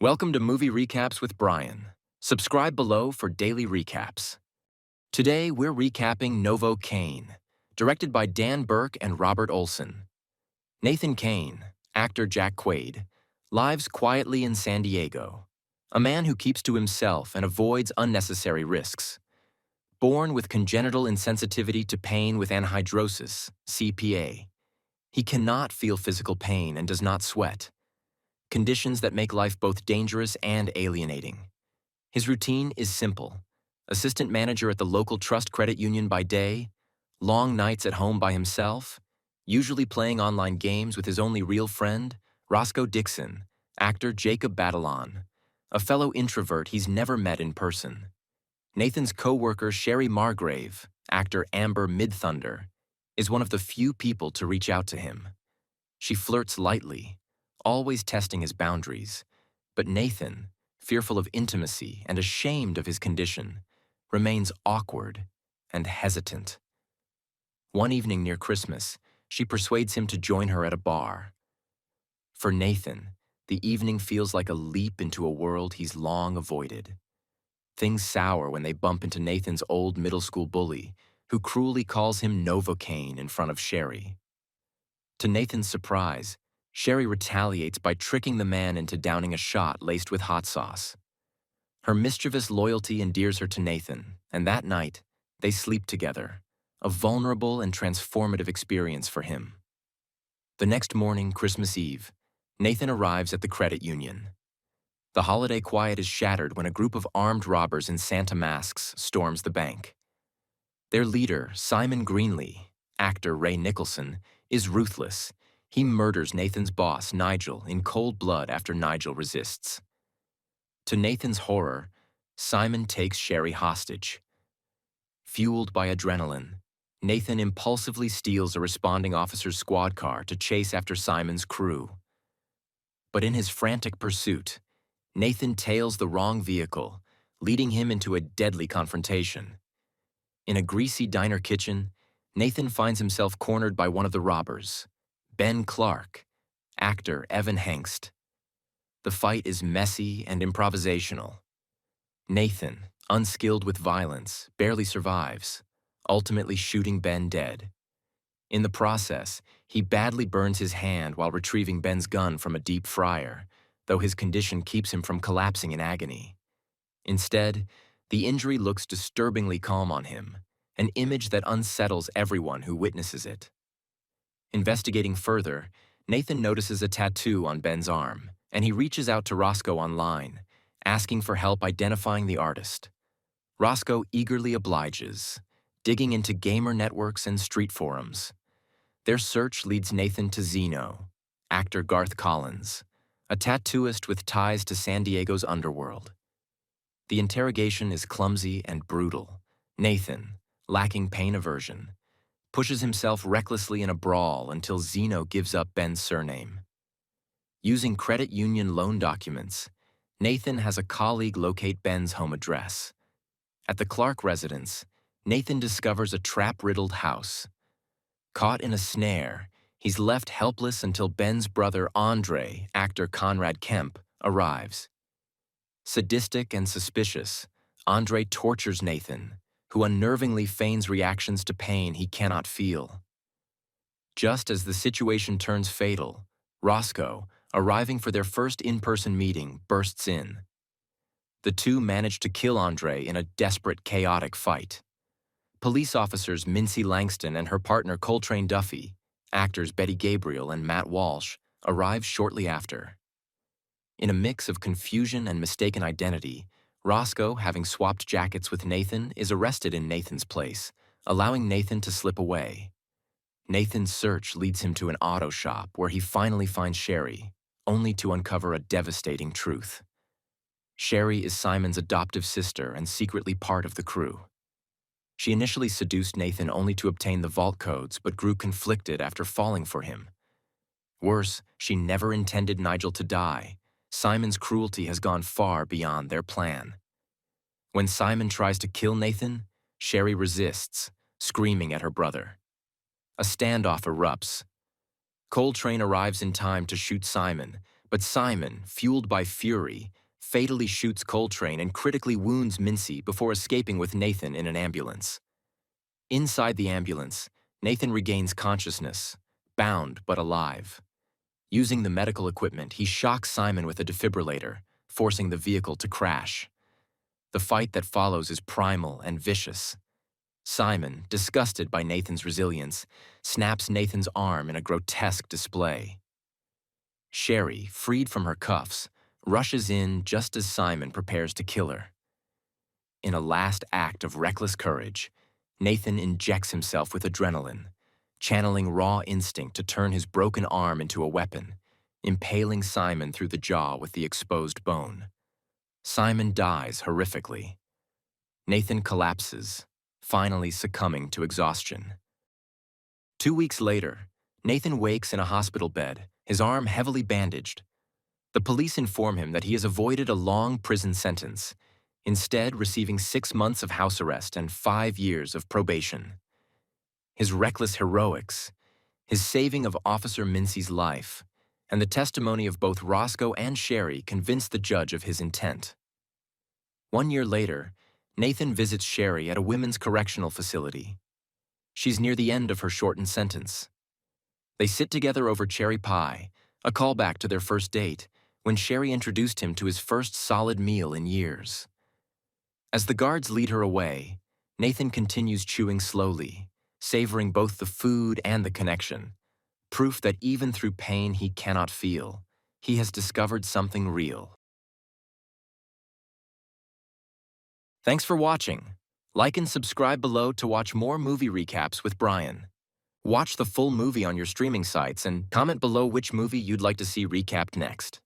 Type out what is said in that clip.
Welcome to Movie Recaps with Brian. Subscribe below for daily recaps. Today, we're recapping NOVOCAINE, directed by Dan Burke and Robert Olson. Nathan Caine, actor Jack Quaid, lives quietly in San Diego, a man who keeps to himself and avoids unnecessary risks. Born with congenital insensitivity to pain with anhidrosis, CPA, he cannot feel physical pain and does not sweat, conditions that make life both dangerous and alienating. His routine is simple: assistant manager at the local trust credit union by day, long nights at home by himself, usually playing online games with his only real friend, Roscoe Dixon, actor Jacob Batalon, a fellow introvert he's never met in person. Nathan's co-worker Sherry Margrave, actor Amber Midthunder, is one of the few people to reach out to him. She flirts lightly, always testing his boundaries, but Nathan, fearful of intimacy and ashamed of his condition, remains awkward and hesitant. One evening near Christmas, she persuades him to join her at a bar. For Nathan, the evening feels like a leap into a world he's long avoided. Things sour when they bump into Nathan's old middle school bully, who cruelly calls him NOVOCAINE in front of Sherry. To Nathan's surprise, Sherry retaliates by tricking the man into downing a shot laced with hot sauce. Her mischievous loyalty endears her to Nathan, and that night, they sleep together, a vulnerable and transformative experience for him. The next morning, Christmas Eve, Nathan arrives at the credit union. The holiday quiet is shattered when a group of armed robbers in Santa masks storms the bank. Their leader, Simon Greenlee, actor Ray Nicholson, is ruthless. He murders Nathan's boss, Nigel, in cold blood after Nigel resists. To Nathan's horror, Simon takes Sherry hostage. Fueled by adrenaline, Nathan impulsively steals a responding officer's squad car to chase after Simon's crew. But in his frantic pursuit, Nathan tails the wrong vehicle, leading him into a deadly confrontation. In a greasy diner kitchen, Nathan finds himself cornered by one of the robbers, Ben Clark, actor Evan Hengst. The fight is messy and improvisational. Nathan, unskilled with violence, barely survives, ultimately shooting Ben dead. In the process, he badly burns his hand while retrieving Ben's gun from a deep fryer, though his condition keeps him from collapsing in agony. Instead, the injury looks disturbingly calm on him, an image that unsettles everyone who witnesses it. Investigating further, Nathan notices a tattoo on Ben's arm, and he reaches out to Roscoe online, asking for help identifying the artist. Roscoe eagerly obliges, digging into gamer networks and street forums. Their search leads Nathan to Zeno, actor Garth Collins, a tattooist with ties to San Diego's underworld. The interrogation is clumsy and brutal. Nathan, lacking pain aversion, pushes himself recklessly in a brawl until Zeno gives up Ben's surname. Using credit union loan documents, Nathan has a colleague locate Ben's home address. At the Clark residence, Nathan discovers a trap-riddled house. Caught in a snare, he's left helpless until Ben's brother Andre, actor Conrad Kemp, arrives. Sadistic and suspicious, Andre tortures Nathan, who unnervingly feigns reactions to pain he cannot feel. Just as the situation turns fatal, Roscoe, arriving for their first in-person meeting, bursts in. The two manage to kill Andre in a desperate, chaotic fight. Police officers Mincy Langston and her partner Coltrane Duffy, actors Betty Gabriel and Matt Walsh, arrive shortly after. In a mix of confusion and mistaken identity, Roscoe, having swapped jackets with Nathan, is arrested in Nathan's place, allowing Nathan to slip away. Nathan's search leads him to an auto shop where he finally finds Sherry, only to uncover a devastating truth. Sherry is Simon's adoptive sister and secretly part of the crew. She initially seduced Nathan only to obtain the vault codes, but grew conflicted after falling for him. Worse, she never intended Nigel to die. Simon's cruelty has gone far beyond their plan. When Simon tries to kill Nathan, Sherry resists, screaming at her brother. A standoff erupts. Coltrane arrives in time to shoot Simon, But Simon, fueled by fury, fatally shoots Coltrane and critically wounds Mincy before escaping with Nathan in an ambulance. Inside the ambulance, Nathan regains consciousness, bound but alive. Using the medical equipment, he shocks Simon with a defibrillator, forcing the vehicle to crash. The fight that follows is primal and vicious. Simon, disgusted by Nathan's resilience, snaps Nathan's arm in a grotesque display. Sherry, freed from her cuffs, rushes in just as Simon prepares to kill her. In a last act of reckless courage, Nathan injects himself with adrenaline, channeling raw instinct to turn his broken arm into a weapon, impaling Simon through the jaw with the exposed bone. Simon dies horrifically. Nathan collapses, finally succumbing to exhaustion. 2 weeks later, Nathan wakes in a hospital bed, his arm heavily bandaged. The police inform him that he has avoided a long prison sentence, instead receiving 6 months of house arrest and 5 years of probation. His reckless heroics, his saving of Officer Mincy's life, and the testimony of both Roscoe and Sherry convinced the judge of his intent. 1 year later, Nathan visits Sherry at a women's correctional facility. She's near the end of her shortened sentence. They sit together over cherry pie, a callback to their first date, when Sherry introduced him to his first solid meal in years. As the guards lead her away, Nathan continues chewing slowly, savoring both the food and the connection, proof that even through pain he cannot feel, he has discovered something real. Thanks for watching. Like and subscribe below to watch more movie recaps with Brian. Watch the full movie on your streaming sites and comment below which movie you'd like to see recapped next.